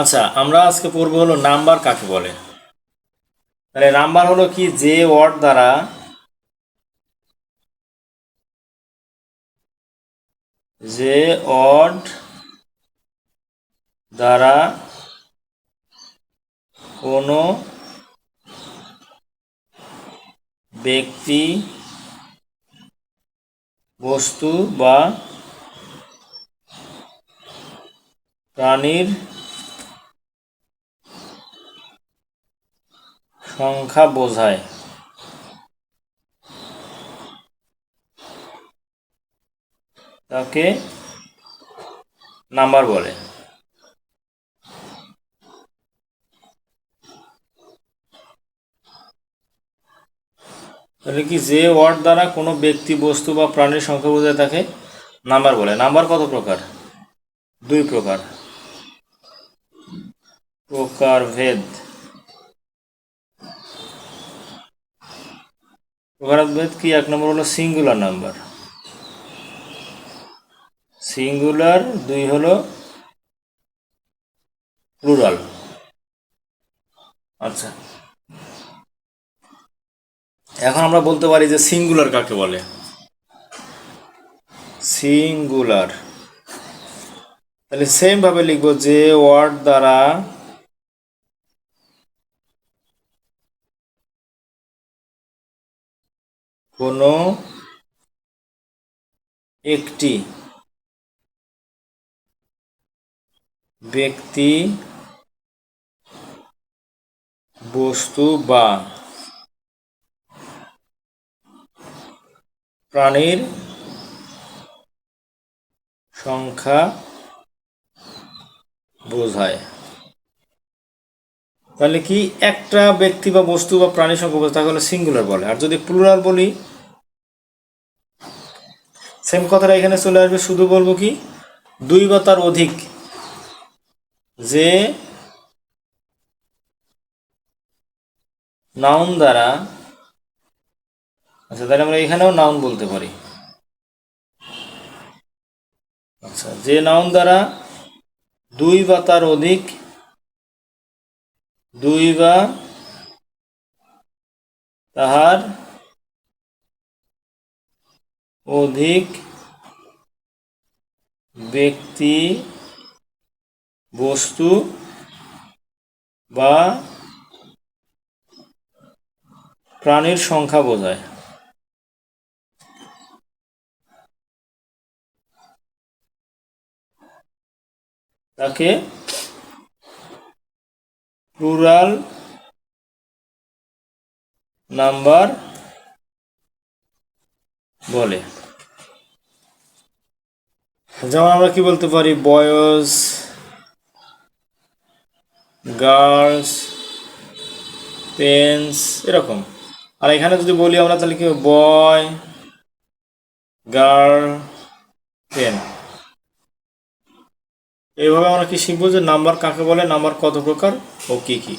আচ্ছা, আমরা আজকে পড়বো হলো নাম্বার কাকে বলে। তাহলে নাম্বার হলো কি, যে ওয়ার্ড দ্বারা যে ওয়ার্ড দ্বারা কোনো ব্যক্তি, বস্তু বা প্রাণীর সংখ্যা বোঝায় তাকে নাম্বার বলে। তাহলে কি, যে ওয়ার্ড দ্বারা কোনো ব্যক্তি, বস্তু বা প্রাণীর সংখ্যা বোঝায় তাকে নাম্বার বলে। নাম্বার কত প্রকার? দুই প্রকার। প্রকারভেদ। প্রকারভেদ কি? এক নম্বর হলো সিঙ্গুলার নাম্বার, সিঙ্গুলার। দুই হলো প্লুরাল। আচ্ছা, এখন আমরা বলতে পারি যে সিঙ্গুলার কাকে বলে। সিঙ্গুলার, তাহলে সেম ভাবে লিখবো, যে ওয়ার্ড দ্বারা কোনো একটি ব্যক্তি, বস্তু বা প্রাণীর সংখ্যা বোঝায়। তাহলে কি, একটা ব্যক্তি বা বস্তু বা প্রাণীর সংখ্যা বোঝায় তাহলে সিঙ্গুলার বলে। আর যদি প্লুরাল বলি, সেম কথাটা এখানে চলে আসবে, শুধু বলবো কি, দুই বা তার অধিক যে নাউন দ্বারা, আচ্ছা তাহলে আমরা এখানেও নাউন বলতে পারি। আচ্ছা, যে নাউন দ্বারা দুই বা তার অধিক, দুই বা তাহার অধিক ব্যক্তি, বস্তু বা প্রাণীর সংখ্যা বোঝায় তাকে প্লুরাল নাম্বার বলে। যেমন আমরা কি বলতে পারি, বয়েজ, গার্লস, পেন্স, এরকম। আর এখানে যদি বলি আমরা, তাহলে কি, বয়, গার্ল, পেন। এইভাবে আমরা কি শিখবো যে নাম্বার কাকে বলে, নাম্বার কত প্রকার ও কি কি।